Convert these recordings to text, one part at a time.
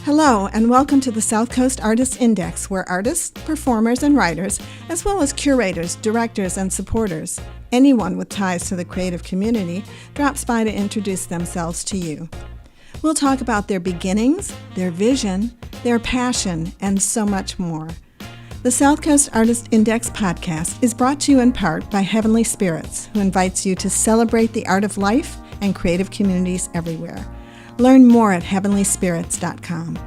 Hello, and welcome to the South Coast Artists Index, where artists, performers, and writers, as well as curators, directors, and supporters, anyone with ties to the creative community, drops by to introduce themselves to you. We'll talk about their beginnings, their vision, their passion, and so much more. The South Coast Artist Index podcast is brought to you in part by Heavenly Spirits, who invites you to celebrate the art of life and creative communities everywhere. Learn more at heavenlyspirits.com.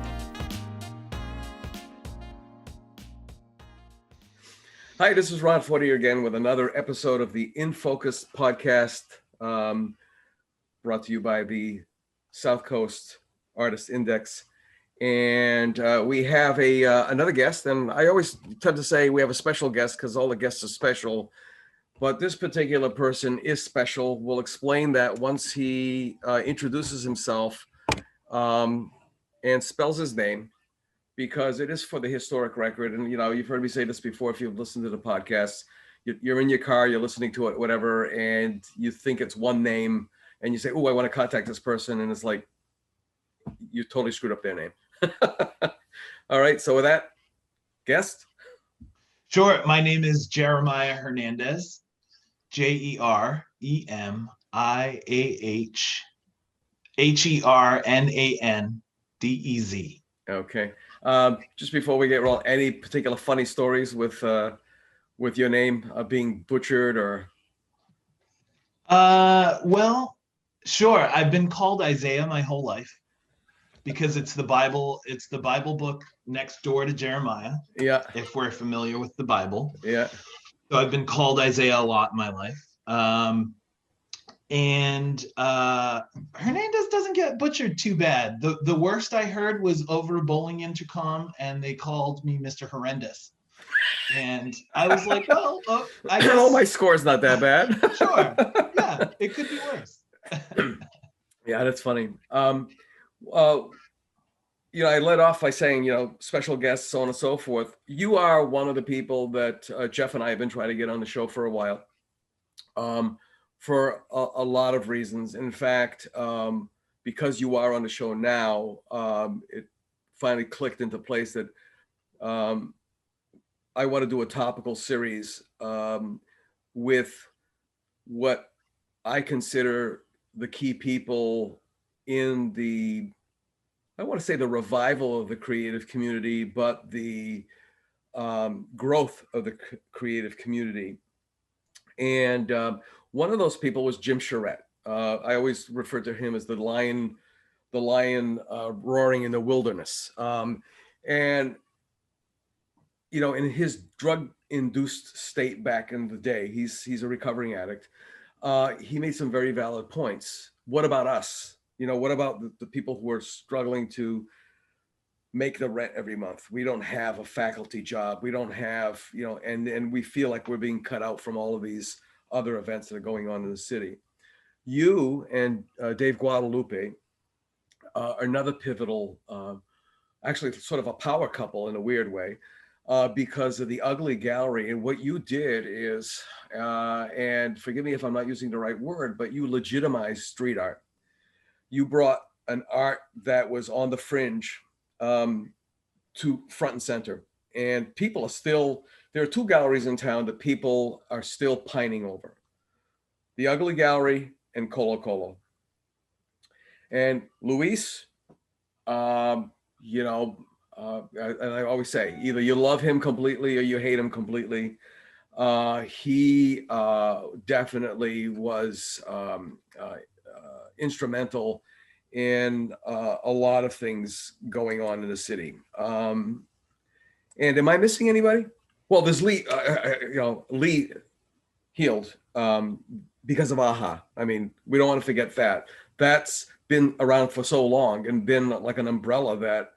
Hi, this is Ron Fortier again with another episode of the In Focus podcast, brought to you by the South Coast Artist Index. And we have another guest, and I always tend to say we have a special guest because all the guests are special. But this particular person is special. We'll explain that once he introduces himself and spells his name, because it is for the historic record. And, you know, you've heard me say this before if you've listened to the podcast. You're in your car, you're listening to it, whatever, and you think it's one name, and you say, oh, I want to contact this person. And it's like, you totally screwed up their name. All right, so with that, guest? Sure, my name is Jeremiah Hernandez. Jeremahernandez. Okay. Just before we get rolling, any particular funny stories with your name being butchered or? Well, sure. I've been called Isaiah my whole life because it's the Bible. It's the Bible book next door to Jeremiah. Yeah. If we're familiar with the Bible. Yeah. So I've been called Isaiah a lot in my life. And Hernandez doesn't get butchered too bad. The worst I heard was over a bowling intercom, and they called me Mr. Horrendous. And I was like, well, I guess... my score's not that bad. Sure. Yeah, it could be worse. Yeah, that's funny. I led off by saying, special guests, so on and so forth. You are one of the people that Jeff and I have been trying to get on the show for a while, for a lot of reasons. In fact, because you are on the show now, it finally clicked into place that I want to do a topical series with what I consider the key people in I want to say the revival of the creative community, but the growth of the creative community. And one of those people was Jim Charette. I always refer to him as the lion roaring in the wilderness. And, in his drug-induced state back in the day, he's a recovering addict. He made some very valid points. What about us? What about the people who are struggling to make the rent every month? We don't have a faculty job. We don't have, and we feel like we're being cut out from all of these other events that are going on in the city. You and Dave Guadeloupe are another pivotal, actually sort of a power couple in a weird way, because of the U.G.L.Y gallery. And what you did is, and forgive me if I'm not using the right word, but you legitimized street art. You brought an art that was on the fringe to front and center. And people are still, there are two galleries in town that people are still pining over. The U.G.L.Y gallery and Colo Colo. And Luis, and I always say, either you love him completely or you hate him completely. He definitely was instrumental in a lot of things going on in the city. And am I missing anybody? Well, there's Lee, Lee healed because of AHA. I mean, we don't want to forget that. That's been around for so long and been like an umbrella that,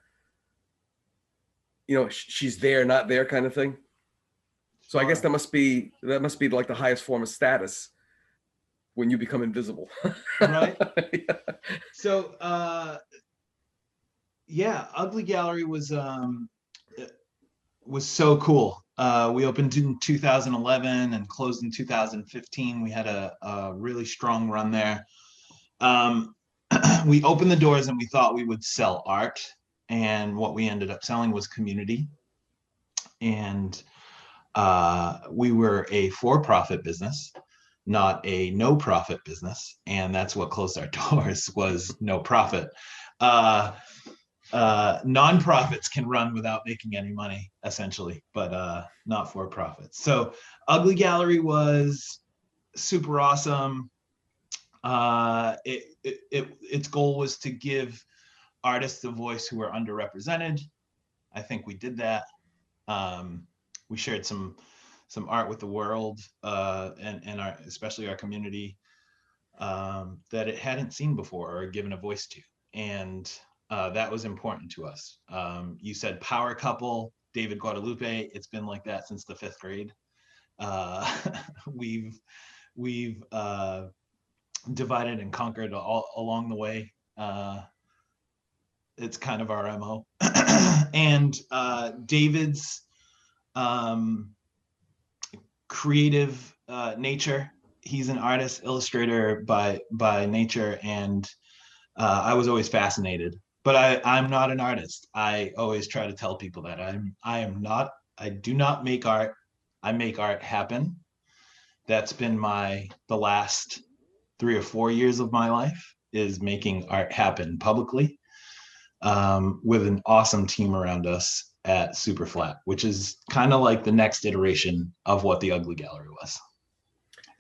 she's there, not there kind of thing. So I guess that must be like the highest form of status when you become invisible. Right. Yeah. So, U.G.L.Y Gallery was so cool. We opened in 2011 and closed in 2015. We had a really strong run there. We opened the doors and we thought we would sell art. and what we ended up selling was community. And we were a for-profit business, not a no-profit business, and that's what closed our doors, was no profit. Nonprofits can run without making any money, essentially, but not for profits. So U.G.L.Y Gallery was super awesome. Its goal was to give artists a voice who were underrepresented. I think we did that. We shared some art with the world, and especially our community, that it hadn't seen before or given a voice to. And that was important to us. You said power couple, David Guadeloupe. It's been like that since the 5th grade. We've divided and conquered all along the way. It's kind of our MO. And David's creative nature. He's an artist, illustrator by nature, and I was always fascinated. But I'm not an artist. I always try to tell people that I do not make art. I make art happen. That's been the last 3 or 4 years of my life, is making art happen publicly, with an awesome team around us at Superflat, which is kind of like the next iteration of what the U.G.L.Y Gallery was.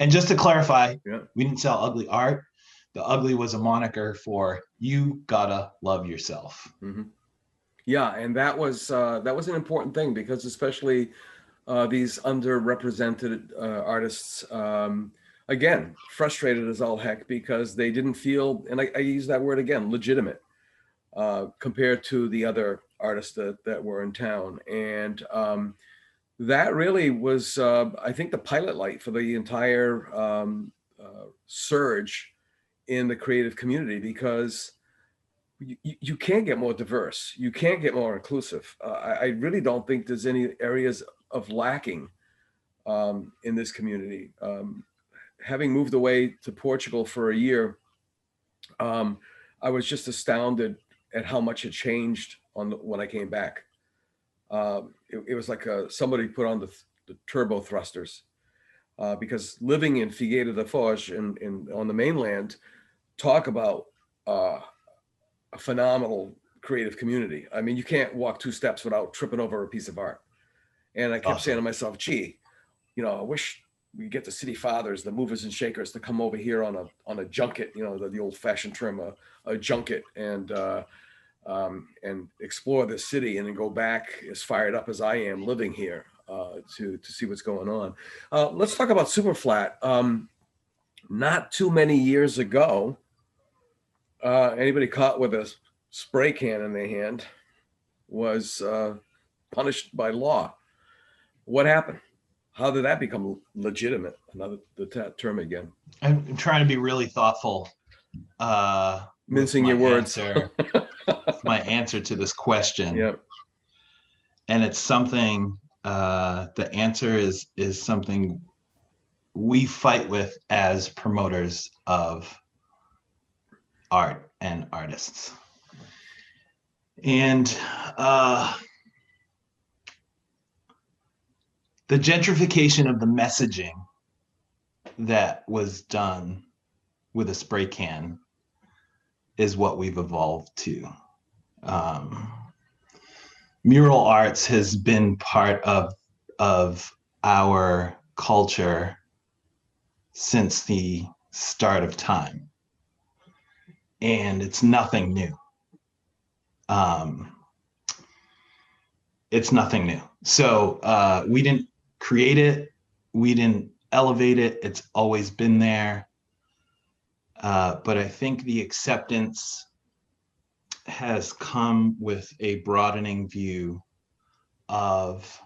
And just to clarify, we didn't sell ugly art. The U.G.L.Y was a moniker for you gotta love yourself. Mm-hmm. Yeah, and that was an important thing, because especially these underrepresented artists, again, frustrated as all heck, because they didn't feel, and I use that word again, legitimate, compared to the other artists that were in town. And that really was, I think, the pilot light for the entire surge in the creative community, because you can't get more diverse. You can't get more inclusive. I really don't think there's any areas of lacking in this community. Having moved away to Portugal for a year, I was just astounded at how much it changed when I came back. It was like somebody put on the turbo thrusters, because living in Figueira da Foz on the mainland, talk about a phenomenal creative community. I mean, you can't walk 2 steps without tripping over a piece of art. And I kept saying to myself, gee, I wish we get the city fathers, the movers and shakers, to come over here on a junket, the old fashioned term, a junket, and explore the city, and then go back as fired up as I am living here to see what's going on. Let's talk about Superflat. Not too many years ago, anybody caught with a spray can in their hand was punished by law. What happened? How did that become legitimate? The term again. I'm trying to be really thoughtful. Mincing your words. My answer to this question. Yep. And it's something, the answer is something we fight with as promoters of art and artists. And the gentrification of the messaging that was done with a spray can is what we've evolved to. Mural arts has been part of our culture since the start of time, and it's nothing new. It's nothing new. So we didn't create it, we didn't elevate it, it's always been there. But I think the acceptance has come with a broadening view of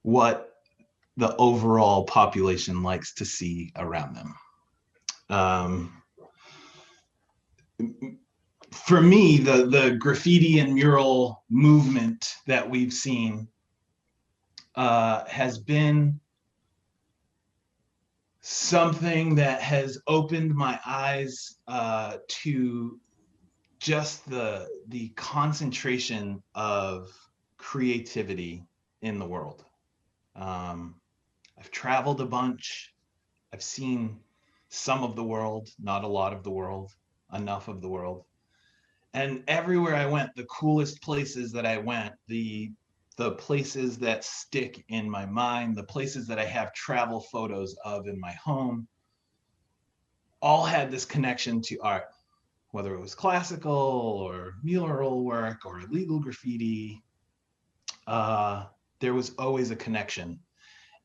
what the overall population likes to see around them. For me, the graffiti and mural movement that we've seen has been something that has opened my eyes just the concentration of creativity in the world. I've traveled a bunch. I've seen some of the world, not a lot of the world, enough of the world. And everywhere I went, the coolest places that I went, the places that stick in my mind, the places that I have travel photos of in my home, all had this connection to art, whether it was classical or mural work or illegal graffiti. There was always a connection.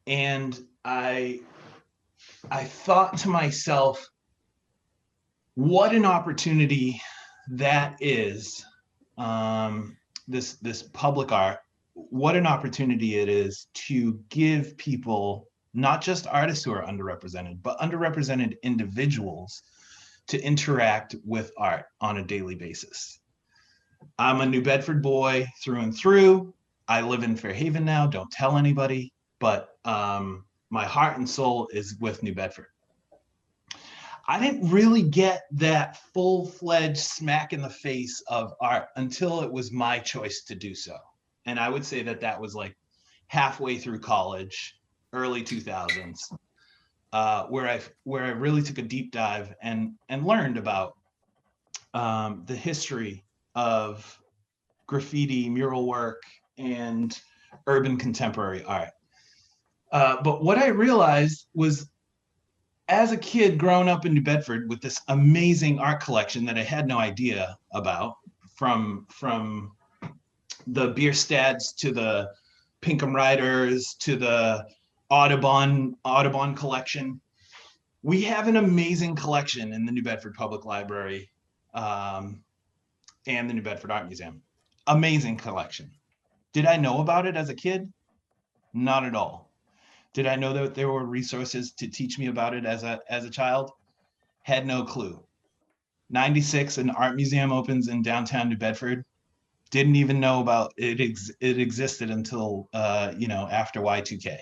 And I thought to myself, what an opportunity that is, this public art, what an opportunity it is to give people, not just artists who are underrepresented, but underrepresented individuals to interact with art on a daily basis. I'm a New Bedford boy through and through. I live in Fairhaven now, don't tell anybody, but my heart and soul is with New Bedford. I didn't really get that full-fledged smack in the face of art until it was my choice to do so. And I would say that that was like halfway through college, early 2000s, where I really took a deep dive and learned about the history of graffiti, mural work, and urban contemporary art. But what I realized was, as a kid growing up in New Bedford with this amazing art collection that I had no idea about, from the Bierstads to the Pinkham Riders to the Audubon collection, we have an amazing collection in the New Bedford Public Library and the New Bedford Art Museum. Amazing collection. Did I know about it as a kid? Not at all. Did I know that there were resources to teach me about it as a child? Had no clue. 96, an art museum opens in downtown New Bedford. Didn't even know about it. It existed until after Y2K.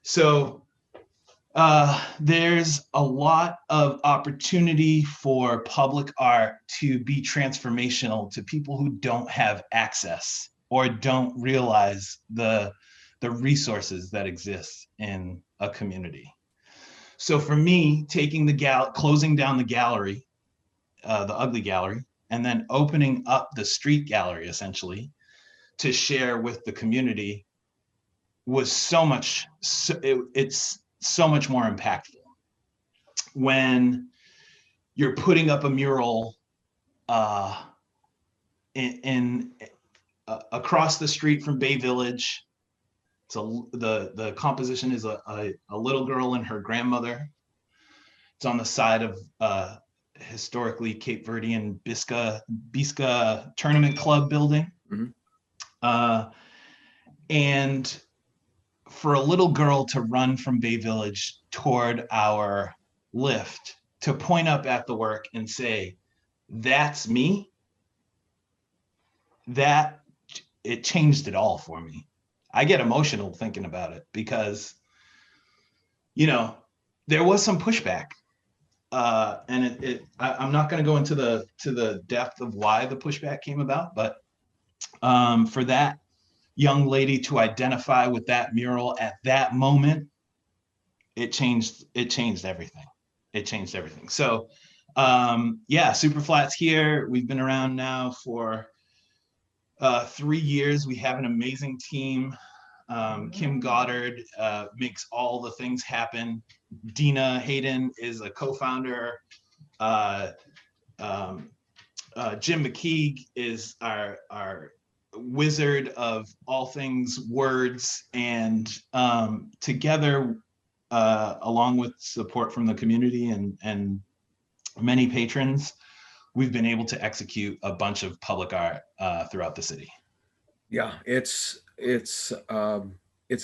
So there's a lot of opportunity for public art to be transformational to people who don't have access or don't realize the resources that exist in a community. So for me, taking closing down the gallery, the ugly gallery, and then opening up the street gallery essentially to share with the community was it's so much more impactful. When you're putting up a mural across the street from Bay Village. So the composition is a little girl and her grandmother. It's on the side of historically Cape Verdean Bisca Tournament Club building. Mm-hmm. And for a little girl to run from Bay Village toward our lift, to point up at the work and say, "That's me," that it changed it all for me. I get emotional thinking about it because, there was some pushback, and I'm not going to go into the depth of why the pushback came about, but for that young lady to identify with that mural at that moment, it changed everything. It changed everything. So, Superflat's here. We've been around now for 3 years. We have an amazing team. Kim Goddard makes all the things happen. Dina Hayden is a co-founder. Jim McKeague is our wizard of all things words, and together, along with support from the community and many patrons, we've been able to execute a bunch of public art throughout the city. Yeah, it's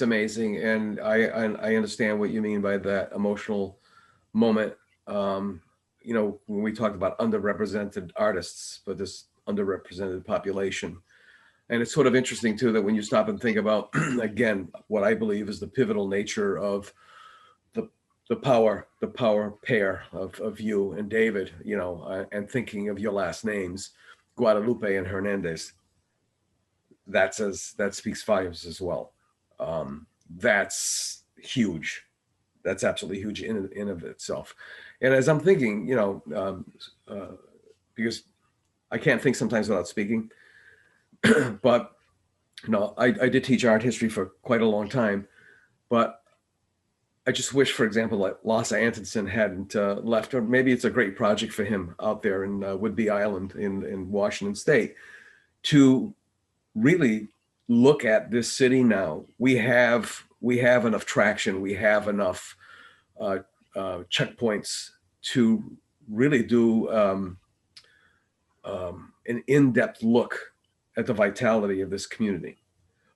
amazing, and I understand what you mean by that emotional moment. When we talked about underrepresented artists, but this underrepresented population, and it's sort of interesting too that when you stop and think about again what I believe is the pivotal nature of the power pair of you and David, you know, and thinking of your last names, Guadalupe and Hernandez. That speaks volumes as well. That's huge. That's absolutely huge in of itself. And as I'm thinking, you know, because I can't think sometimes without speaking, but no, I did teach art history for quite a long time, but I just wish, for example, that Lasse Antonsen hadn't left, or maybe it's a great project for him out there in Whidbey Island in Washington State, to really look at this city now. We have enough traction. We have enough checkpoints to really do an in-depth look at the vitality of this community.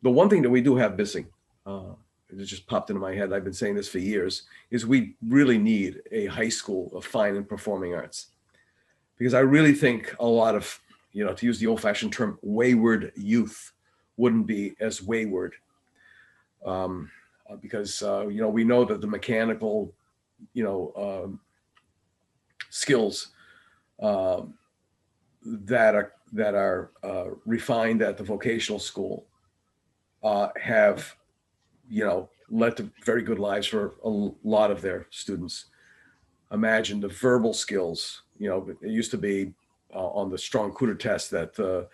The one thing that we do have missing, it just popped into my head, I've been saying this for years, is we really need a high school of fine and performing arts. Because I really think a lot of, you know, to use the old-fashioned term, wayward youth wouldn't be as wayward. Because, you know, we know that the mechanical, you know, skills that are refined at the vocational school have, you know, led to very good lives for a lot of their students. Imagine the verbal skills. You know, it used to be on the strong cooter test that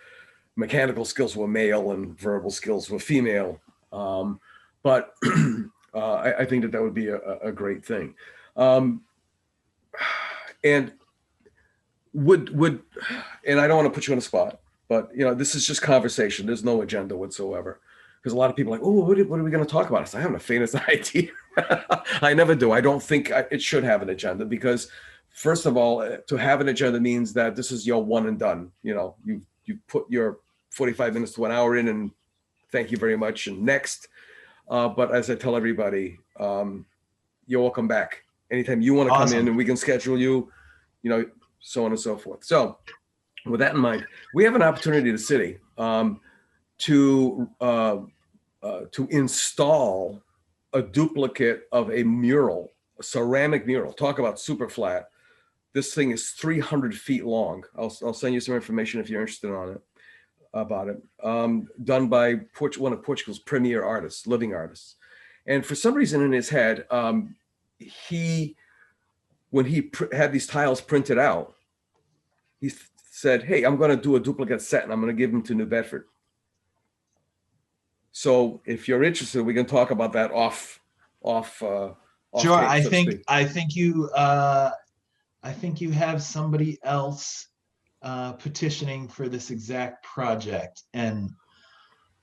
mechanical skills were male and verbal skills were female. But I think that would be a great thing. And and I don't want to put you on the spot, but you know, this is just conversation. There's no agenda whatsoever. Because a lot of people are like, oh, what are we going to talk about? I haven't the faintest idea. I never do. I don't think it should have an agenda, because first of all, to have an agenda means that this is your one and done. You know, you put your 45 minutes to an hour in, and thank you very much, and next. But as I tell everybody, you're welcome back. Anytime you want to come in, and we can schedule you, you know, so on and so forth. So with that in mind, we have an opportunity in the city to install a duplicate of a mural, a ceramic mural. Talk about super flat. This thing is 300 feet long. I'll send you some information if you're interested about it. Done by one of Portugal's premier artists, living artists. And for some reason in his head, when he had these tiles printed out, he said, hey, I'm going to do a duplicate set and I'm going to give them to New Bedford. So if you're interested, we can talk about that off. Sure. I think you have somebody else petitioning for this exact project, and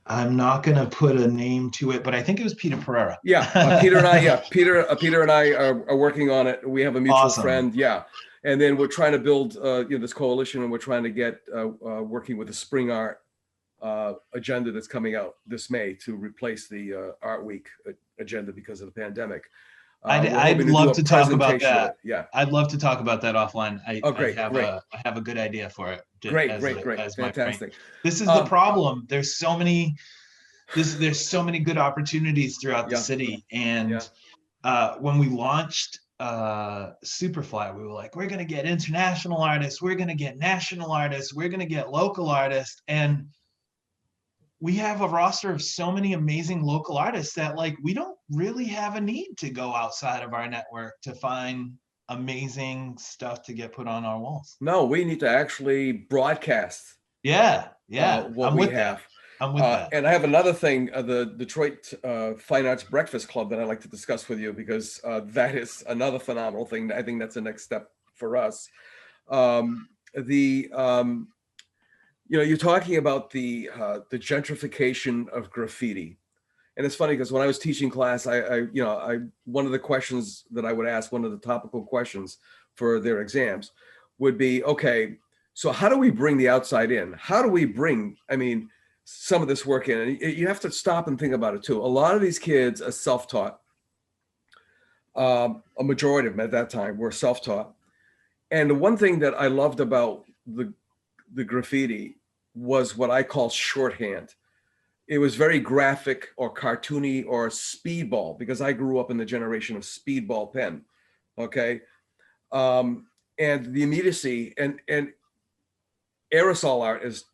I'm not going to put a name to it, but I think it was Peter Pereira. Yeah, Peter and I. Yeah, Peter and I are working on it. We have a mutual friend. Yeah, and then we're trying to build you know, this coalition, and we're trying to get working with the Spring Art agenda that's coming out this May to replace the Art Week agenda because of the pandemic. I'd love to talk about that. Yeah, I'd love to talk about that offline. I have a good idea for it. Great. Fantastic. This is the problem. There's so many good opportunities throughout the city. And when we launched Superflat, we were like, we're going to get international artists, we're going to get national artists, we're going to get local artists. And we have a roster of so many amazing local artists that, like, we don't really have a need to go outside of our network to find amazing stuff to get put on our walls. No, we need to actually broadcast. What I'm with that. I'm with that. And I have another thing, the Detroit Fine Arts Breakfast Club, that I'd like to discuss with you, because that is another phenomenal thing. I think that's the next step for us. You know, you're talking about the gentrification of graffiti, and it's funny because when I was teaching class, one of the questions that I would ask, one of the topical questions for their exams, would be, okay, so how do we bring the outside in? How do we bring, some of this work in? And you have to stop and think about it too. A lot of these kids are self-taught. A majority of them at that time were self-taught. And the one thing that I loved about the graffiti was what I call shorthand. it was very graphic or cartoony or speedball, because I grew up in the generation of speedball pen. Okay. And the immediacy and aerosol art as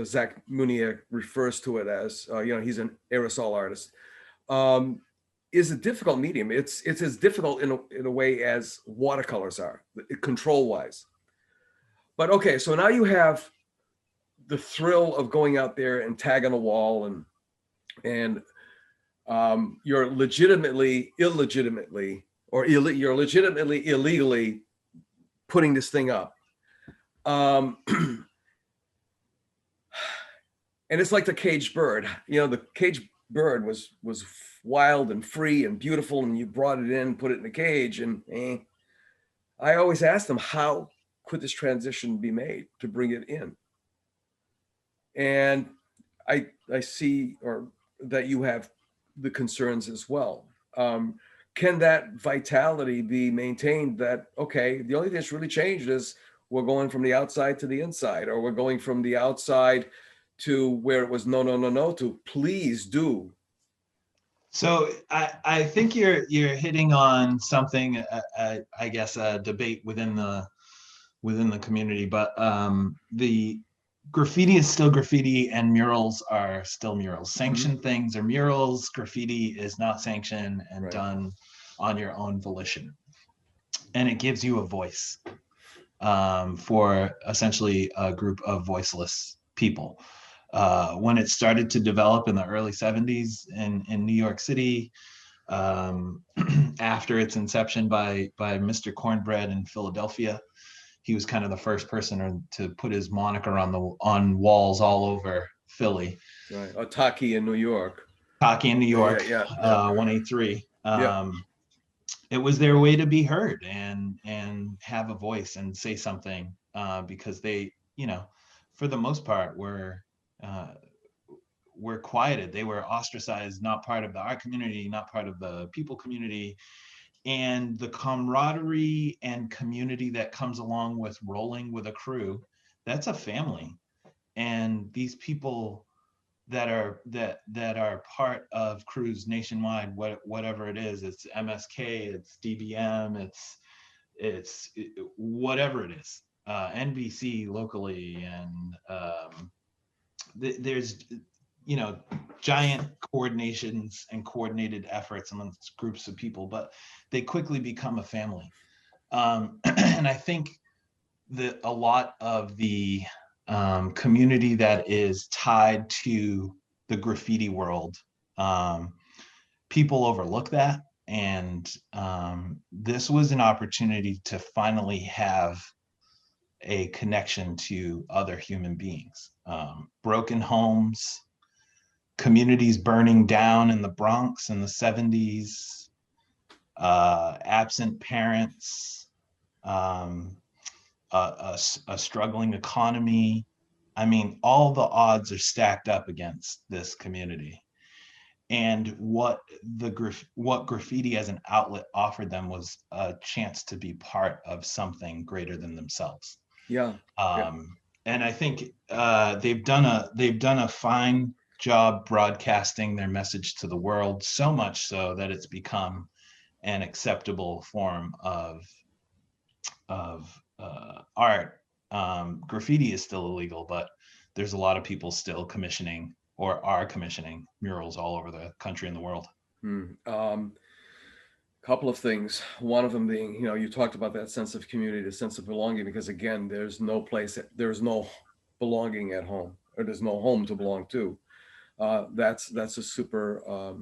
Zach Munier refers to it as, he's an aerosol artist, is a difficult medium. It's as difficult in a way as watercolors are, control wise. But okay, so now you have the thrill of going out there and tagging a wall, and you're legitimately, illegitimately, or you're legitimately, illegally putting this thing up. And it's like the caged bird. The caged bird was wild and free and beautiful, and you brought it in, put it in a cage, and I always ask them, how could this transition be made to bring it in? And I see that you have the concerns as well. Can that vitality be maintained? That, okay, the only thing that's really changed is we're going from the outside to the inside, or we're going from the outside to where it was no, to please do. So I think you're hitting on something, I guess, a debate within the community, but the graffiti is still graffiti and murals are still murals. Sanctioned things are murals. Graffiti is not sanctioned and done on your own volition. And it gives you a voice for essentially a group of voiceless people. When it started to develop in the early 70s in New York City, after its inception by Mr. Cornbread in Philadelphia, he was kind of the first person to put his moniker on walls all over Philly. Right. Or Taki in New York. Taki in New York, yeah. 183. It was their way to be heard and have a voice and say something, because they, for the most part, were quieted. They were ostracized, not part of the art community, not part of the people community. And the camaraderie and community that comes along with rolling with a crew, that's a family. And these people that are part of crews nationwide, whatever it is, it's MSK, it's DBM, it's whatever it is, NBC locally, and there's giant coordinations and coordinated efforts amongst groups of people, but they quickly become a family. And I think that a lot of the community that is tied to the graffiti world, people overlook that. And this was an opportunity to finally have a connection to other human beings. Broken homes, communities burning down in the Bronx in the 70s, absent parents, a struggling economy. I mean, all the odds are stacked up against this community. And what graffiti as an outlet offered them was a chance to be part of something greater than themselves. Yeah. And I think they've done a fine job broadcasting their message to the world, so much so that it's become an acceptable form of art. Graffiti is still illegal, but there's a lot of people still commissioning or are commissioning murals all over the country and the world. Couple of things. One of them being, you talked about that sense of community, the sense of belonging, because again, there's no belonging at home, or there's no home to belong to. That's a super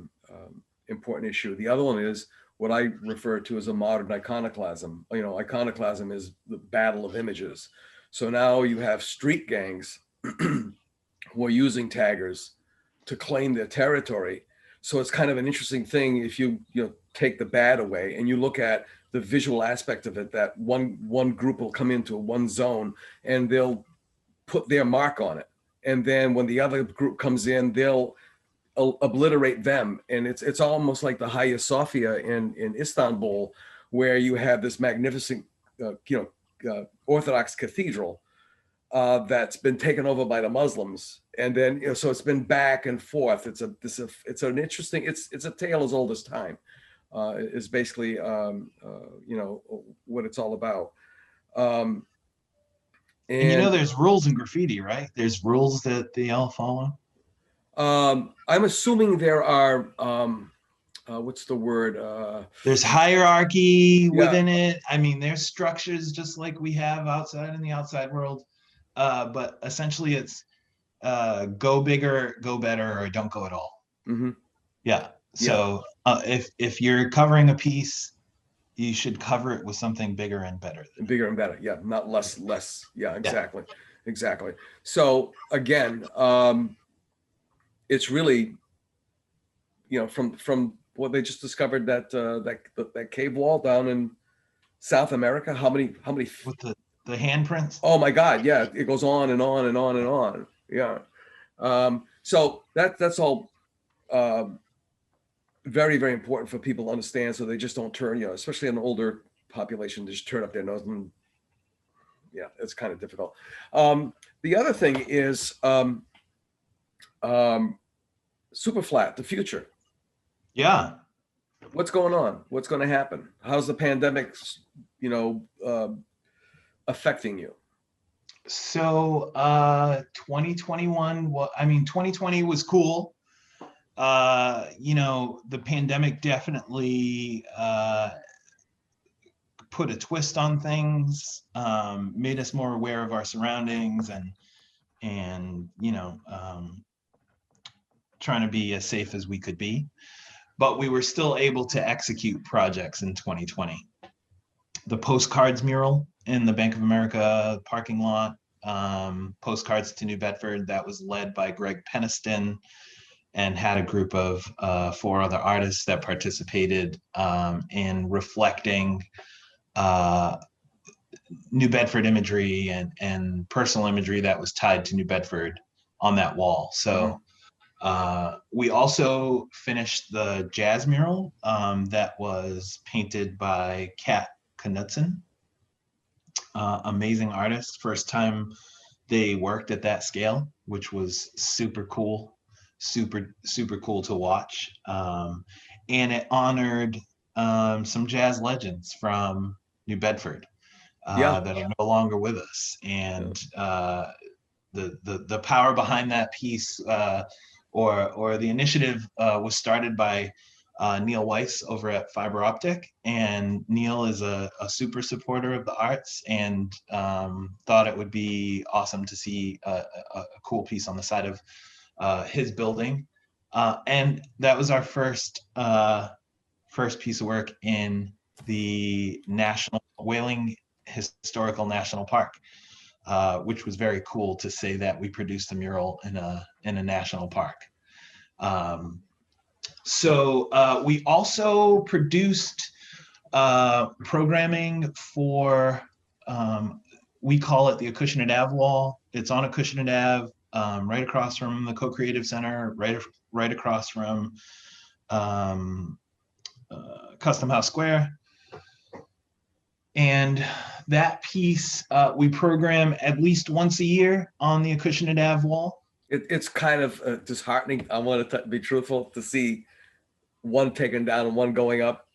important issue. The other one is what I refer to as a modern iconoclasm. Iconoclasm is the battle of images. So now you have street gangs who are using taggers to claim their territory. So it's kind of an interesting thing if you take the bad away and you look at the visual aspect of it, that one group will come into one zone and they'll put their mark on it. And then when the other group comes in, they'll obliterate them. And it's almost like the Hagia Sophia in Istanbul, where you have this magnificent, Orthodox cathedral. that's been taken over by the Muslims, and then so it's been back and forth. It's an interesting. It's a tale as old as time. Is basically what it's all about. And you know, there's rules in graffiti, right? There's rules that they all follow. I'm assuming there are. What's the word? There's hierarchy within it. I mean, there's structures just like we have outside in the outside world. But essentially it's go bigger, go better, or don't go at all. Mm-hmm. Yeah. So if you're covering a piece, you should cover it with something bigger and better. Bigger and better. Yeah. Not less. Yeah, exactly. Yeah. Exactly. So again, it's really, from what they just discovered that cave wall down in South America. How many with the handprints? Oh my God. Yeah. It goes on and on and on and on. Yeah. So that's all very, very important for people to understand, so they just don't turn, especially an older population, they just turn up their nose, and yeah, it's kind of difficult. The other thing is Superflat, the future. Yeah. What's going on? What's going to happen? How's the pandemic, affecting you? So 2021, 2020 was cool. The pandemic definitely put a twist on things, made us more aware of our surroundings, and trying to be as safe as we could be. But we were still able to execute projects in 2020. The postcards mural in the Bank of America parking lot, postcards to New Bedford, that was led by Greg Peniston, and had a group of 4 other artists that participated in reflecting New Bedford imagery and personal imagery that was tied to New Bedford on that wall. So we also finished the jazz mural that was painted by Kat Knudsen, amazing artist. First time they worked at that scale, which was super cool. Super cool to watch, and it honored some jazz legends from New Bedford that are no longer with us, and the power behind that piece or the initiative was started by Neil Weiss over at Fiber Optic, and Neil is a super supporter of the arts, and thought it would be awesome to see a cool piece on the side of his building, and that was our first piece of work in the Whaling Historical National Park, which was very cool to say that we produced a mural in a national park. So we also produced programming for, we call it the Acushnet Ave wall. It's on Acushnet Ave, right across from the Co-Creative Center, right across from Custom House Square. And that piece we program at least once a year on the Acushnet Ave wall. It's kind of disheartening. I want to be truthful, to see one taken down and one going up.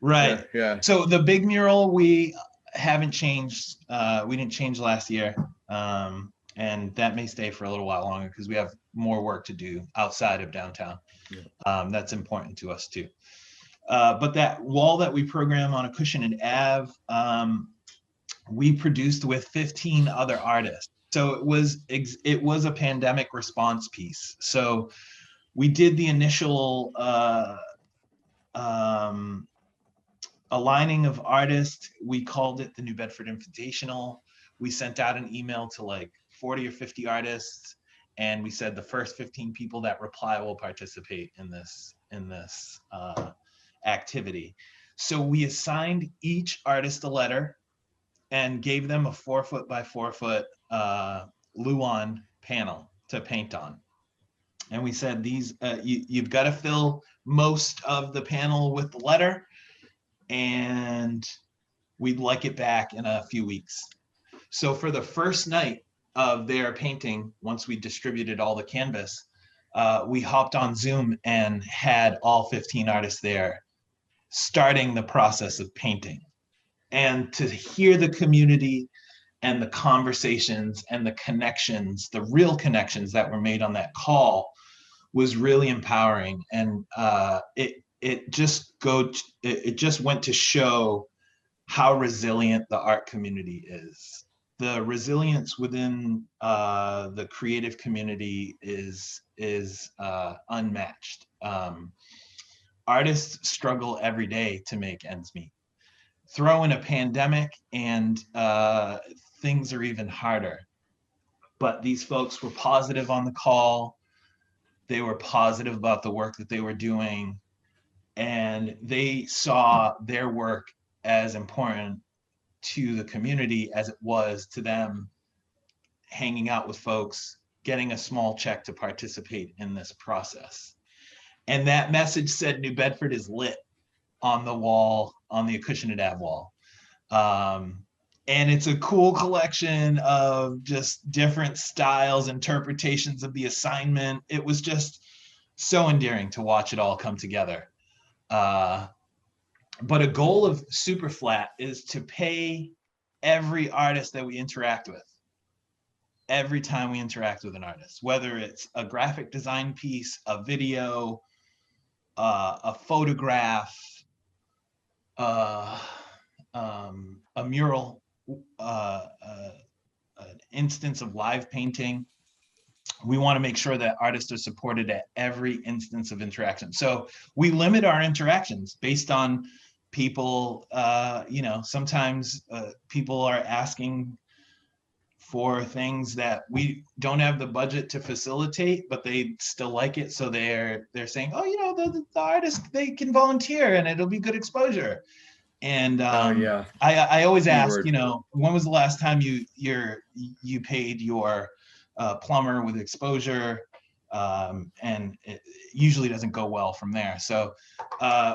Right. Yeah. So the big mural we haven't changed. We didn't change last year. And that may stay for a little while longer because we have more work to do outside of downtown. Yeah. That's important to us too. But that wall that we program on Acushnet Ave, we produced with 15 other artists. So it was a pandemic response piece. So we did the initial aligning of artists. We called it the New Bedford Invitational. We sent out an email to like 40 or 50 artists, and we said the first 15 people that reply will participate in this activity. So we assigned each artist a letter and gave them a 4-foot by 4-foot Luan panel to paint on. And we said, you've got to fill most of the panel with the letter, and we'd like it back in a few weeks. So for the first night, of their painting, once we distributed all the canvas, we hopped on Zoom and had all 15 artists there starting the process of painting. And to hear the community and the conversations and the connections, the real connections that were made on that call was really empowering. And it just went to show how resilient the art community is. The resilience within the creative community is unmatched. Artists struggle every day to make ends meet. Throw in a pandemic and things are even harder. But these folks were positive on the call. They were positive about the work that they were doing. And they saw their work as important to the community as it was to them hanging out with folks, getting a small check to participate in this process. And that message said New Bedford is lit on the wall, on the Acushnet Ave wall. And it's a cool collection of just different styles, interpretations of the assignment. It was just so endearing to watch it all come together. But a goal of Superflat is to pay every artist that we interact with, every time we interact with an artist, whether it's a graphic design piece, a video, a photograph, a mural, an instance of live painting. We want to make sure that artists are supported at every instance of interaction. So we limit our interactions based on people, sometimes people are asking for things that we don't have the budget to facilitate, but they still like it. So they're saying, oh, the artists, they can volunteer and it'll be good exposure. And I always ask, when was the last time you paid your plumber with exposure? And it usually doesn't go well from there. So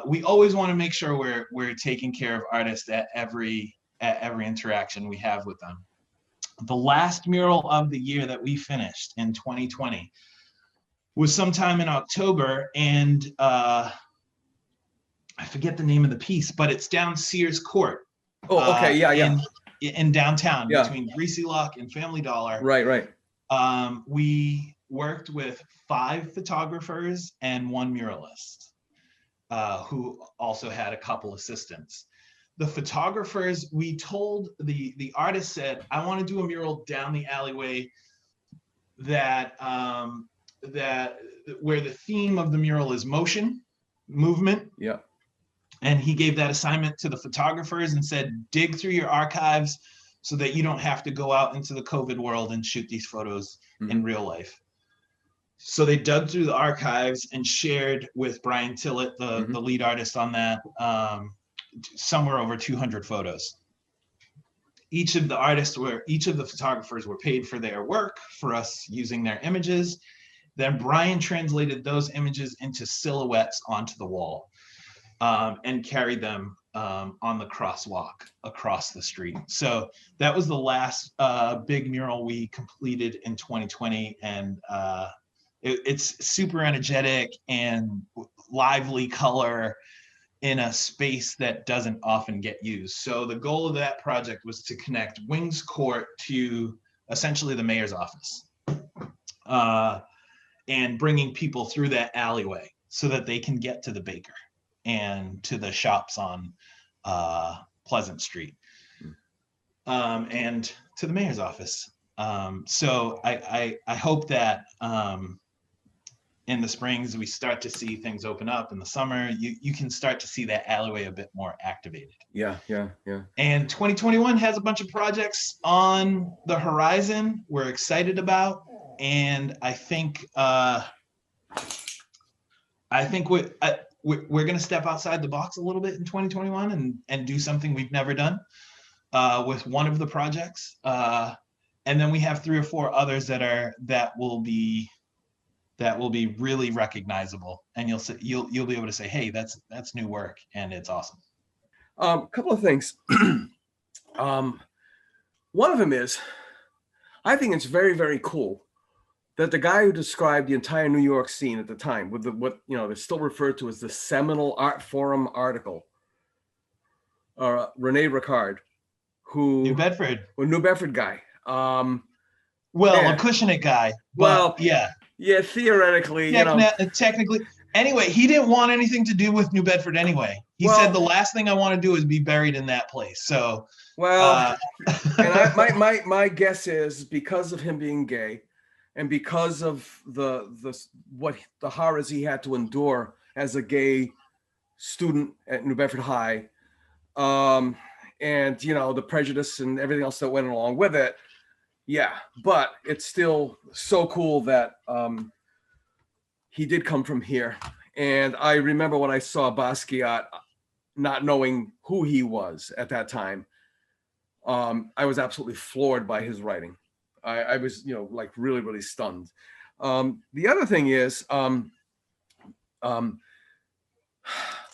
we always want to make sure we're taking care of artists at every interaction we have with them. The last mural of the year that we finished in 2020 was sometime in October, and I forget the name of the piece, but it's down Sears Court. Oh, okay, yeah. In downtown, between Greasy Luck and Family Dollar. Right. We worked with 5 photographers and 1 muralist, who also had a couple assistants. The photographers, we told the artist said, I want to do a mural down the alleyway that where the theme of the mural is movement. Yeah. And he gave that assignment to the photographers and said, dig through your archives so that you don't have to go out into the COVID world and shoot these photos in real life. So they dug through the archives and shared with Brian Tillett, the lead artist on that, somewhere over 200 photos. Each of the photographers were paid for their work, for us using their images. Then Brian translated those images into silhouettes onto the wall, and carried them on the crosswalk across the street. So that was the last big mural we completed in 2020. And it's super energetic and lively color in a space that doesn't often get used. So the goal of that project was to connect Wings Court to essentially the mayor's office, and bringing people through that alleyway so that they can get to the baker and to the shops on Pleasant Street, and to the mayor's office. So I hope that in the springs we start to see things open up. In the summer, you can start to see that alleyway a bit more activated. Yeah. And 2021 has a bunch of projects on the horizon we're excited about, and I think we're going to step outside the box a little bit in 2021 and do something we've never done with one of the projects. And then we have 3 or 4 others that will be really recognizable, and you'll be able to say, hey, that's new work and it's awesome. Couple of things. One of them is, I think it's very, very cool that the guy who described the entire New York scene at the time with what they're still referred to as the seminal art forum article, Rene Ricard, New who Bedford. a New Bedford guy. Well, Man, a Cushionet guy, but well, yeah, yeah, theoretically, technically. Anyway, he didn't want anything to do with New Bedford anyway. He said well, the last thing I want to do is be buried in that place. So, well, uh, and my guess is because of him being gay, and because of the horrors he had to endure as a gay student at New Bedford High, and the prejudice and everything else that went along with it. Yeah, but it's still so cool that he did come from here. And I remember when I saw Basquiat, not knowing who he was at that time, I was absolutely floored by his writing. I was, like really, really stunned. The other thing is, one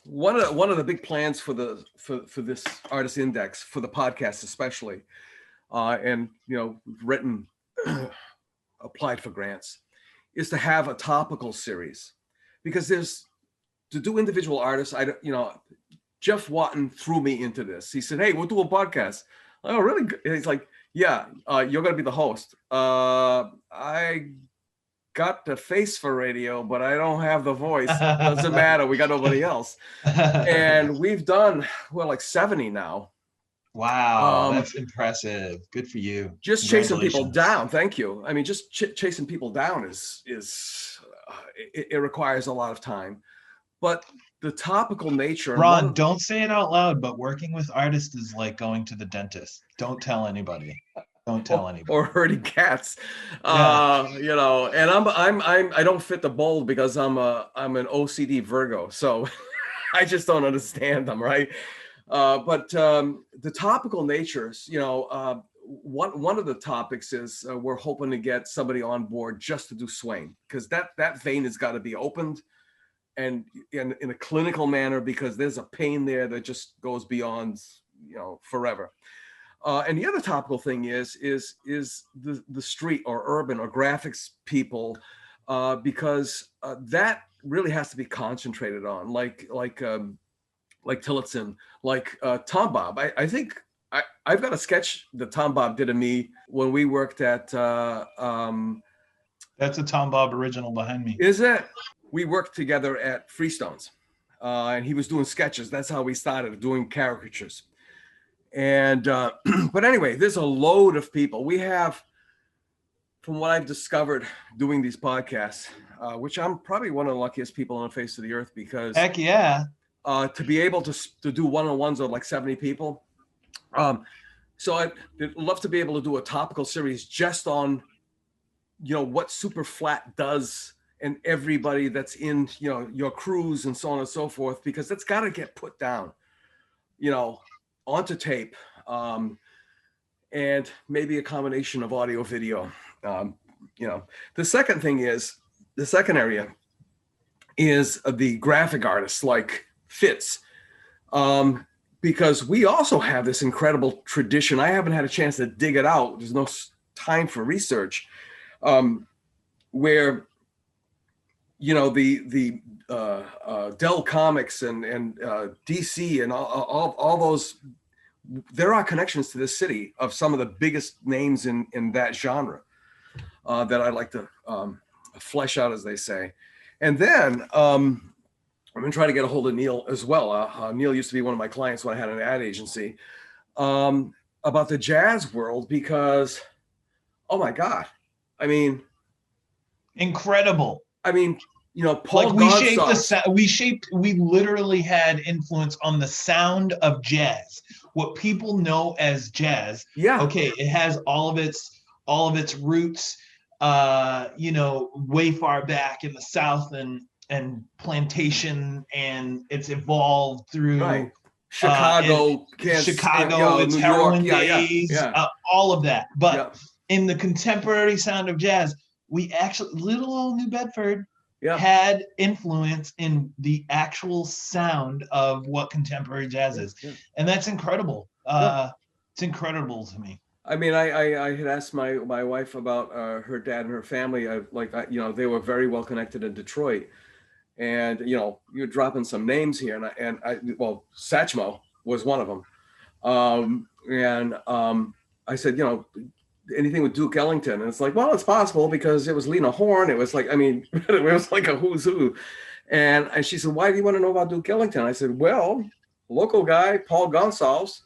of the big plans for this artist index, for the podcast especially, and written, applied for grants, is to have a topical series, because to do individual artists. Jeff Watton threw me into this. He said, "Hey, we'll do a podcast." Oh, really? He's like, "Yeah, you're gonna be the host." I got the face for radio, but I don't have the voice. Doesn't matter. We got nobody else. And we've done, like 70 now. Wow, that's impressive. Good for you. Just chasing people down. Thank you. I mean, just chasing people down is it requires a lot of time, but the topical nature. Ron, don't say it out loud, but working with artists is like going to the dentist. Don't tell anybody. Don't tell anybody. Or herding cats. Yeah. And I don't fit the mold because I'm an OCD Virgo, so I just don't understand them, right? But the topical natures, one of the topics is we're hoping to get somebody on board just to do swing, because that vein has got to be opened, and in a clinical manner, because there's a pain there that just goes beyond forever. And the other topical thing is the street or urban or graphics people, because that really has to be concentrated on, like Tillotson, like Tom Bob. I think I've got a sketch that Tom Bob did of me when we worked at. That's a Tom Bob original behind me. Is it? We worked together at Freestones, and he was doing sketches. That's how we started doing caricatures. And but anyway, there's a load of people. We have, from what I've discovered doing these podcasts, which I'm probably one of the luckiest people on the face of the earth, because heck yeah. To be able to do one-on-ones of like 70 people. So I'd love to be able to do a topical series just on, what Superflat does, and everybody that's in, your crews and so on and so forth, because that's got to get put down, onto tape, and maybe a combination of audio, video. The second area is the graphic artists like Fitz, because we also have this incredible tradition. I haven't had a chance to dig it out. There's no time for research, where the Dell Comics and DC and all those, there are connections to this city of some of the biggest names in that genre that I'd like to flesh out, as they say. And then I'm going to try to get a hold of Neil as well. Neil used to be one of my clients when I had an ad agency, about the jazz world, because, oh my God, I mean, incredible. I mean, Paul, like we literally had influence on the sound of jazz, what people know as jazz. Yeah. Okay. It has all of its roots, way far back in the South and plantation, and it's evolved through right. Chicago, its New heroin York. days, all of that. But in the contemporary sound of jazz, we actually, little old New Bedford had influence in the actual sound of what contemporary jazz is. And that's incredible. It's incredible to me. I mean, I had asked my wife about her dad and her family. They were very well connected in Detroit, and you're dropping some names here, well, Satchmo was one of them, I said, anything with Duke Ellington, and it's like, well, it's possible because it was Lena Horne. It was like, I mean, it was like a who's who, and she said, why do you want to know about Duke Ellington? I said, well, local guy Paul Gonsalves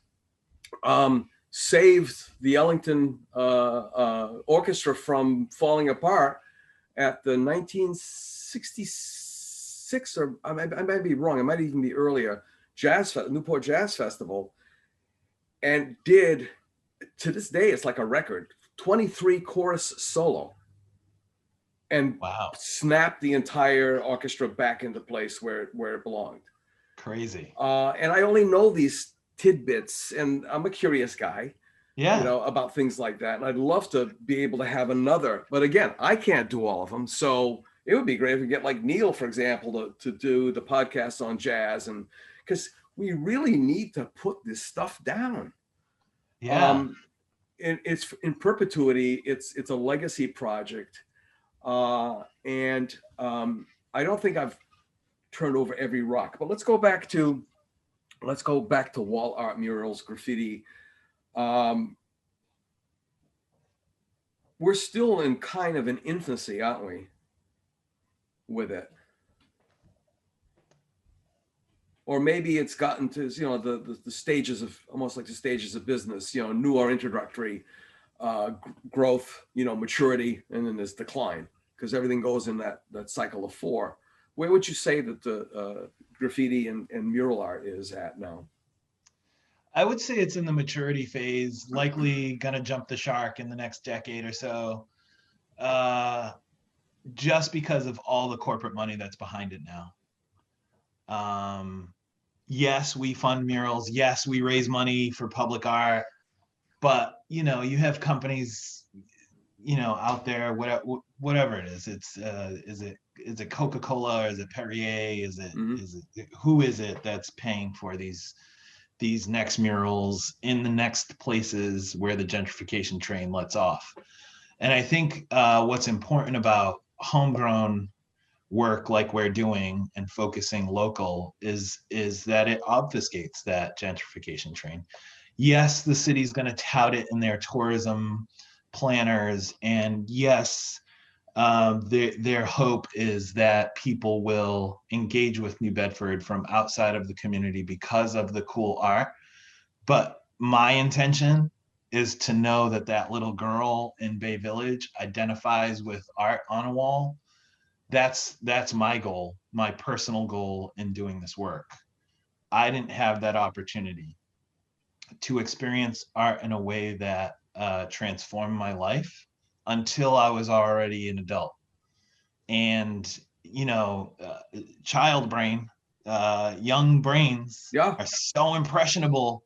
saved the Ellington orchestra from falling apart at the 1966, or I might be wrong, it might even be earlier, Newport Jazz Festival, and did, to this day, it's like a record, 23 chorus solo, and Wow, snapped the entire orchestra back into place where it belonged. crazy. And I only know these tidbits, and I'm a curious guy, Yeah. about things like that. And I'd love to be able to have another, but again, I can't do all of them. So it would be great if we get like Neil, for example, to do the podcast on jazz, and because we really need to put this stuff down. Yeah. It's in perpetuity. It's a legacy project. And I don't think I've turned over every rock, but let's go back to wall art, murals, graffiti. We're still in kind of an infancy, aren't we, with it? Or maybe it's gotten to, the stages of, almost like the stages of business, new or introductory, growth, maturity, and then there's decline, because everything goes in that cycle of 4. Where would you say that the graffiti and mural art is at now? I would say it's in the maturity phase, likely gonna jump the shark in the next decade or so, just because of all the corporate money that's behind it now. Yes, we fund murals. Yes, we raise money for public art, but you have companies, out there, whatever it is. It's is it Coca-Cola, or is it Perrier? Who is it that's paying for these next murals in the next places where the gentrification train lets off? And I think what's important about homegrown work like we're doing and focusing local is that it obfuscates that gentrification train. Yes, the city's going to tout it in their tourism planners, and yes, their hope is that people will engage with New Bedford from outside of the community because of the cool art. But my intention is to know that that little girl in Bay Village identifies with art on a wall. That's my goal, my personal goal in doing this work. I didn't have that opportunity to experience art in a way that transformed my life until I was already an adult. And child brain, young brains are so impressionable,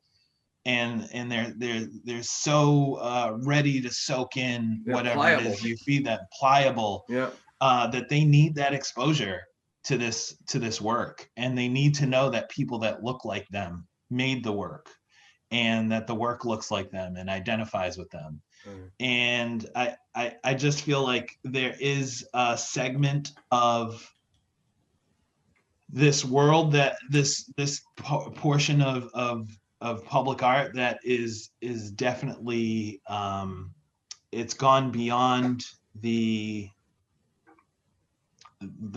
and they're so ready to soak in whatever pliable. It is you feed them, pliable. Yeah. That they need that exposure to this work, and they need to know that people that look like them made the work, and that the work looks like them and identifies with them. And I just feel like there is a segment of this world, that this portion of public art that is definitely it's gone beyond the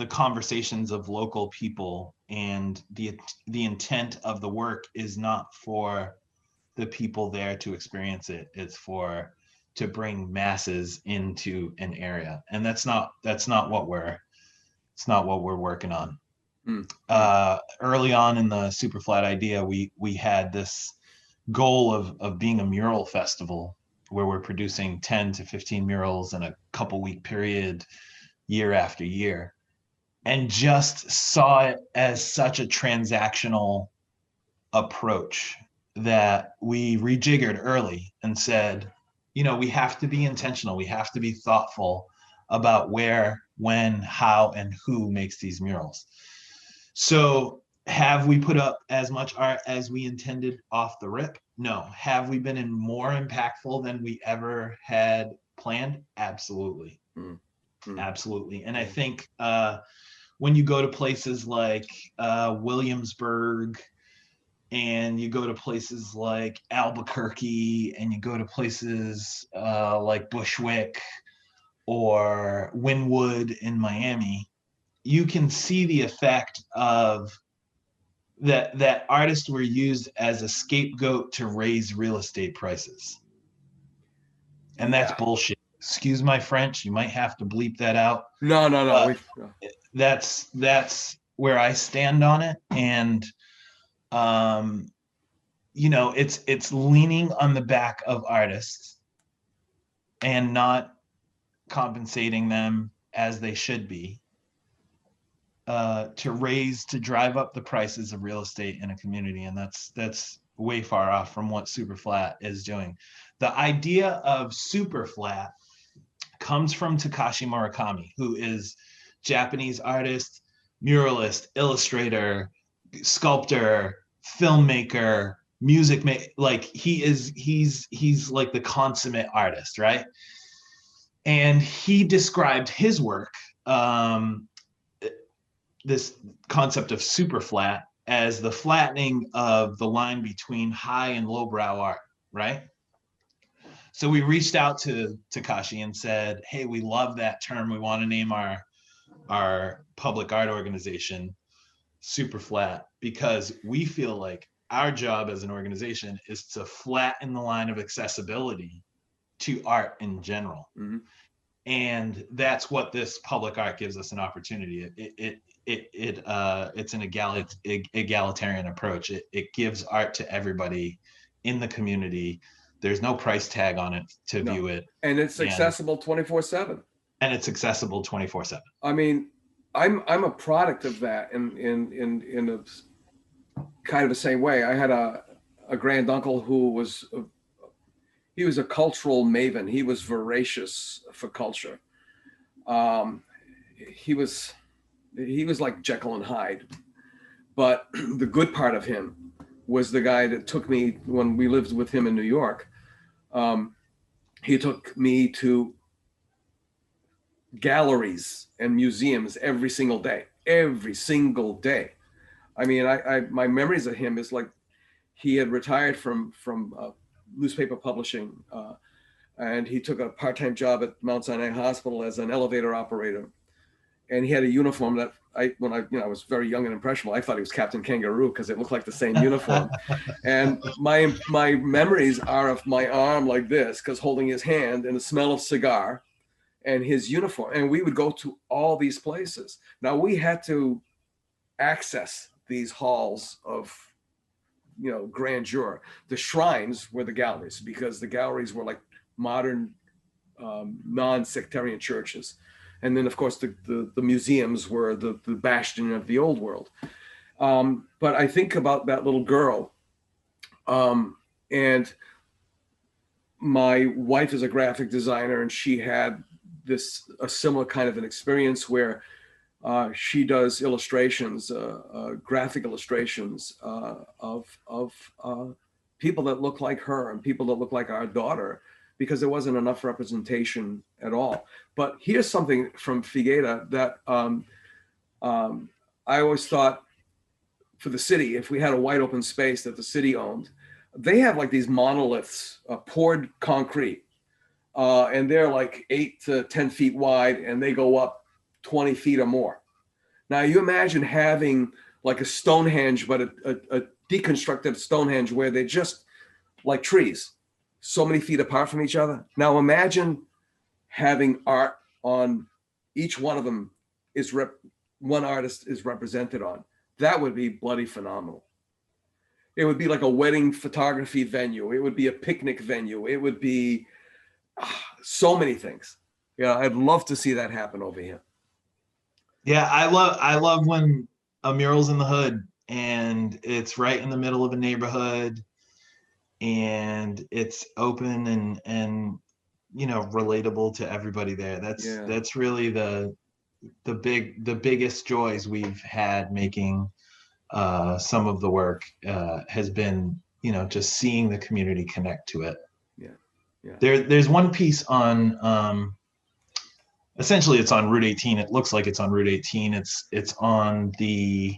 conversations of local people, and the intent of the work is not for the people there to experience it. It's to bring masses into an area, and that's not what we're working on. Early on in the Superflat idea, we had this goal of being a mural festival where we're producing 10 to 15 murals in a couple week period, year after year, and just saw it as such a transactional approach that we rejiggered early and said, we have to be intentional. We have to be thoughtful about where, when, how, and who makes these murals. So Have we put up as much art as we intended off the rip? No. Have we been in more impactful than we ever had planned? Absolutely. Absolutely. And I think when you go to places like Williamsburg, and you go to places like Albuquerque, and you go to places like Bushwick or Wynwood in Miami, you can see the effect of that artists were used as a scapegoat to raise real estate prices. And that's bullshit. Excuse my French. You might have to bleep that out. No. That's where I stand on it. And, it's leaning on the back of artists and not compensating them as they should be. To drive up the prices of real estate in a community, and that's way far off from what Superflat is doing. The idea of Superflat comes from Takashi Murakami, who is Japanese artist, muralist, illustrator, sculptor, filmmaker, music maker. Like he's like the consummate artist, right? And he described his work, this concept of Superflat, as the flattening of the line between high and lowbrow art, right? So we reached out to Takashi and said, hey, we love that term. We want to name our public art organization Superflat, because we feel like our job as an organization is to flatten the line of accessibility to art in general. And that's what this public art gives us an opportunity. It's an egalitarian approach. It gives art to everybody in the community. There's no price tag on it to view it. And it's accessible 24/7. And it's accessible 24/7. I mean, I'm a product of that in a kind of the same way. I had a granduncle who was he was a cultural maven. He was voracious for culture. He was like Jekyll and Hyde, but the good part of him was the guy that took me when we lived with him in New York. He took me to galleries and museums every single day. I mean, my memories of him is like he had retired from newspaper publishing, and he took a part-time job at Mount Sinai Hospital as an elevator operator. And he had a uniform that when I was very young and impressionable, I thought he was Captain Kangaroo because it looked like the same uniform. And my memories are of my arm like this, because holding his hand and the smell of cigar and his uniform. And we would go to all these places. Now we had to access these halls of, grandeur. The shrines were the galleries, because the galleries were like modern non-sectarian churches. And then, of course, the museums were the bastion of the old world. But I think about that little girl. And my wife is a graphic designer, and she had a similar kind of an experience where she does illustrations, graphic illustrations of people that look like her and people that look like our daughter, because there wasn't enough representation at all. But here's something from Figueira that I always thought for the city, if we had a wide open space that the city owned, they have like these monoliths, poured concrete, and they're like 8 to 10 feet wide, and they go up 20 feet or more. Now you imagine having like a Stonehenge, but a deconstructed Stonehenge where they're just like trees, so many feet apart from each other. Now imagine having art on each one of them one artist is represented on. That would be bloody phenomenal. It would be like a wedding photography venue. It would be a picnic venue. It would be so many things. I'd love to see that happen over here. Yeah, I love when a mural's in the hood and it's right in the middle of a neighborhood, and it's open and relatable to everybody there. That's really the biggest joys we've had making some of the work has been, just seeing the community connect to it. Yeah. Yeah. There's one piece on, essentially it's on Route 18. It looks like it's on Route 18. It's on the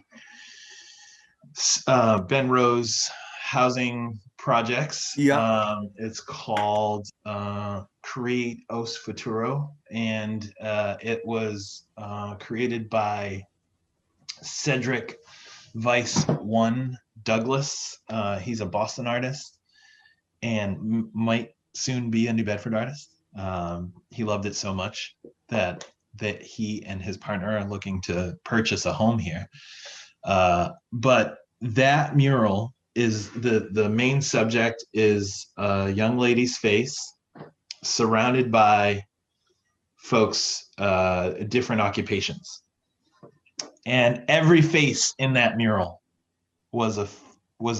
Ben Rose housing projects. Yeah. It's called Create Os Futuro, and it was created by Cedric Vice One Douglas. He's a Boston artist and might soon be a New Bedford artist. He loved it so much that he and his partner are looking to purchase a home here. But that mural is the main subject is a young lady's face surrounded by folks, different occupations. And every face in that mural was a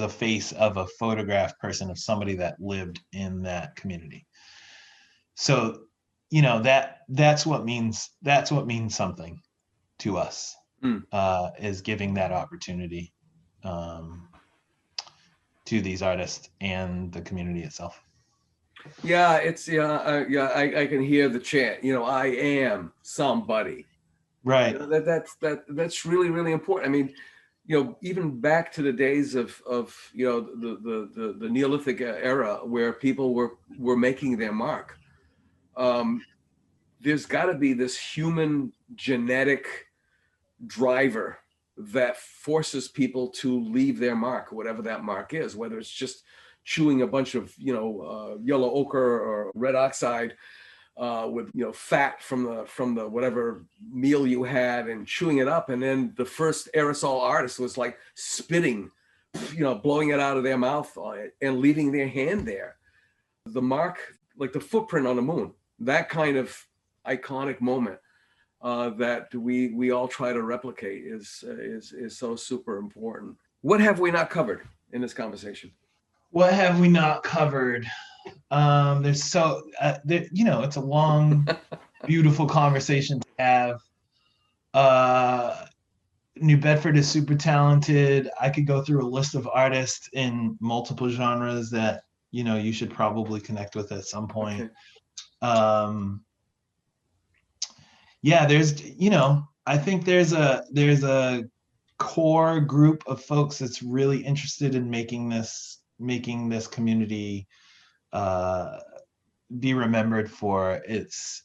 face of a photographed person, of somebody that lived in that community. So, that's what means something to us, is giving that opportunity to these artists and the community itself. Yeah, it's I can hear the chant. I am somebody. Right. That's really, really important. I mean, even back to the days of the Neolithic era, where people were making their mark. There's got to be this human genetic driver that forces people to leave their mark, whatever that mark is, whether it's just chewing a bunch of yellow ochre or red oxide with fat from the whatever meal you had, and chewing it up. And then the first aerosol artist was like spitting, blowing it out of their mouth and leaving their hand there. The mark, like the footprint on the moon, that kind of iconic moment that we all try to replicate is so super important. What have we not covered in this conversation? What have we not covered? There's it's a long, beautiful conversation to have. New Bedford is super talented. I could go through a list of artists in multiple genres that you should probably connect with at some point. Okay. Yeah, I think there's a core group of folks that's really interested in making this community be remembered for its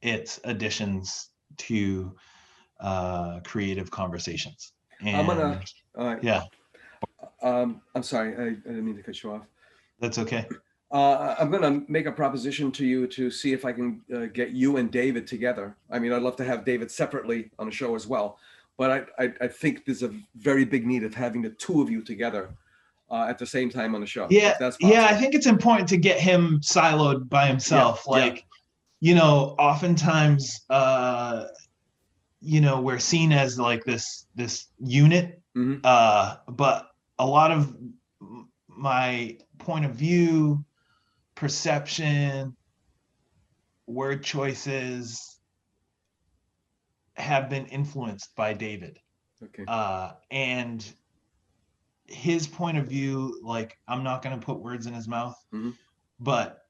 additions to creative conversations. And yeah. I'm sorry, I didn't mean to cut you off. That's okay. I'm going to make a proposition to you to see if I can get you and David together. I mean, I'd love to have David separately on the show as well, but I think there's a very big need of having the two of you together at the same time on the show. Yeah, I think it's important to get him siloed by himself. Oftentimes, we're seen as like this unit, but a lot of my point of view, perception, word choices have been influenced by David. Okay. And his point of view, like, I'm not going to put words in his mouth, but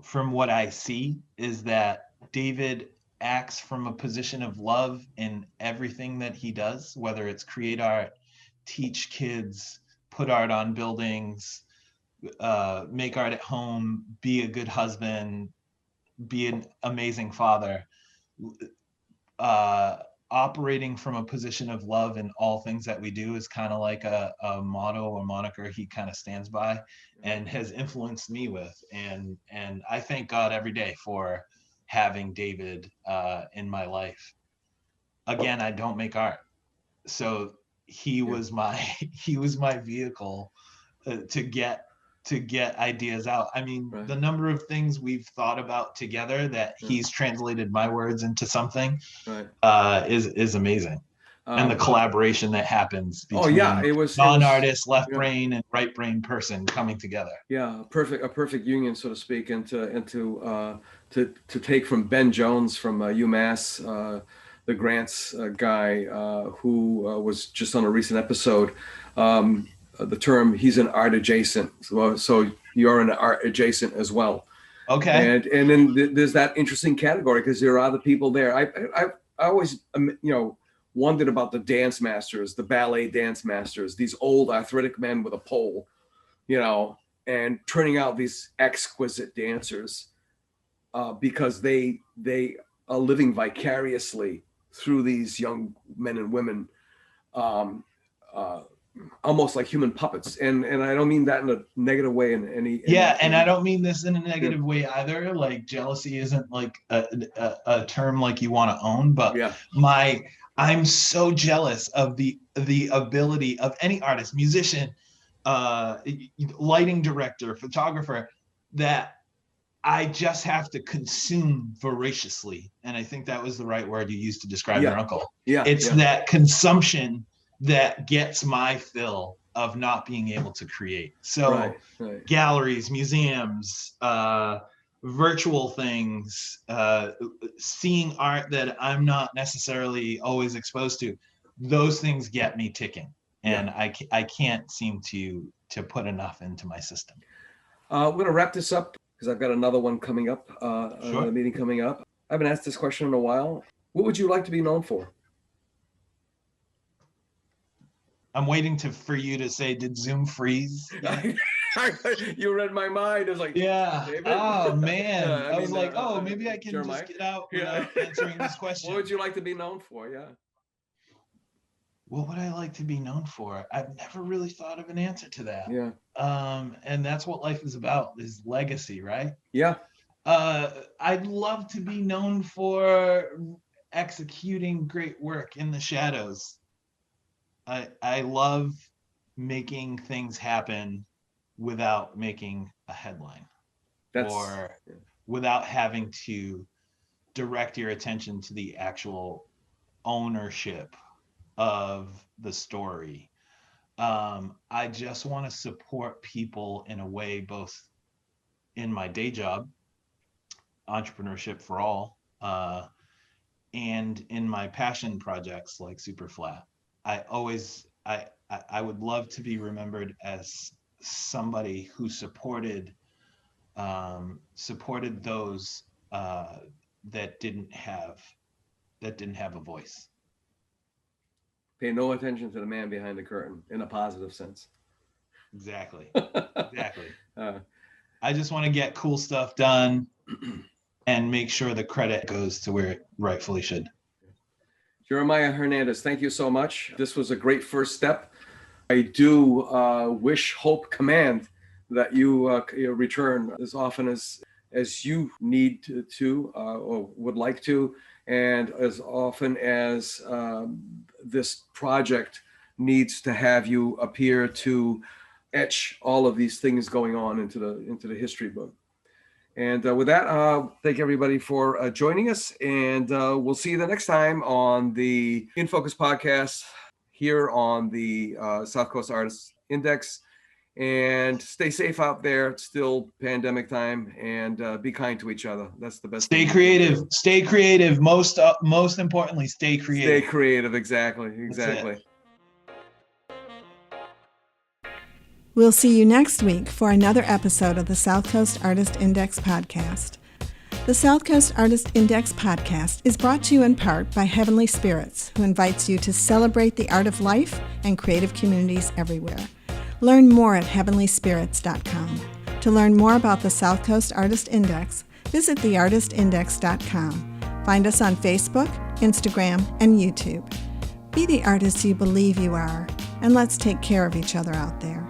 from what I see is that David acts from a position of love in everything that he does, whether it's create art, teach kids, put art on buildings, make art at home, be a good husband, be an amazing father. Operating from a position of love in all things that we do is kind of like a motto or moniker he kind of stands by and has influenced me with. And I thank God every day for having David in my life. Again, I don't make art, so he was my vehicle to get ideas out. I mean, the number of things we've thought about together that he's translated my words into something is amazing. And the collaboration that happens between non-artist, left brain and right brain person coming together. Yeah, a perfect union, so to speak, and to take from Ben Jones from UMass, the grants guy who was just on a recent episode. The term, he's an art adjacent. So you're an art adjacent as well. Okay. And then there's that interesting category because there are other people there. I always, wondered about the dance masters, the ballet dance masters, these old arthritic men with a pole, and turning out these exquisite dancers because they are living vicariously through these young men and women, almost like human puppets. And I don't mean that in a negative way in any. And I don't mean this in a negative way either. Like jealousy isn't like a term like you want to own, but I'm so jealous of the ability of any artist, musician, lighting director, photographer, that I just have to consume voraciously. And I think that was the right word you used to describe your uncle. It's that consumption that gets my fill of not being able to create. So galleries, museums, virtual things, seeing art that I'm not necessarily always exposed to, those things get me ticking. And I can't seem to put enough into my system. We're going to wrap this up because I've got another one coming up, another meeting coming up. I haven't asked this question in a while. What would you like to be known for? I'm waiting for you to say, did Zoom freeze? You read my mind. It's like, David? Oh man. I was like, maybe I can Jeremiah? Just get out without answering this question. What would you like to be known for? What would I like to be known for? I've never really thought of an answer to that. And that's what life is about, is legacy, right? I'd love to be known for executing great work in the shadows. I love making things happen without making a headline or without having to direct your attention to the actual ownership of the story. I just want to support people in a way, both in my day job, Entrepreneurship for All, and in my passion projects like Superflat. I would love to be remembered as somebody who supported those that didn't have a voice. Pay no attention to the man behind the curtain in a positive sense. Exactly. I just want to get cool stuff done and make sure the credit goes to where it rightfully should. Jeremiah Hernandez, thank you so much. This was a great first step. I do wish, hope, command that you return as often as you need to or would like to, and as often as this project needs to have you appear to etch all of these things going on into the history book. And with that, thank everybody for joining us, and we'll see you the next time on the In Focus podcast here on the South Coast Artists Index. And stay safe out there. It's still pandemic time, and be kind to each other. That's the best. Stay creative. Stay creative. Most importantly, stay creative. Stay creative. Exactly. We'll see you next week for another episode of the South Coast Artist Index podcast. The South Coast Artist Index podcast is brought to you in part by Heavenly Spirits, who invites you to celebrate the art of life and creative communities everywhere. Learn more at heavenlyspirits.com. To learn more about the South Coast Artist Index, visit theartistindex.com. Find us on Facebook, Instagram, and YouTube. Be the artist you believe you are, and let's take care of each other out there.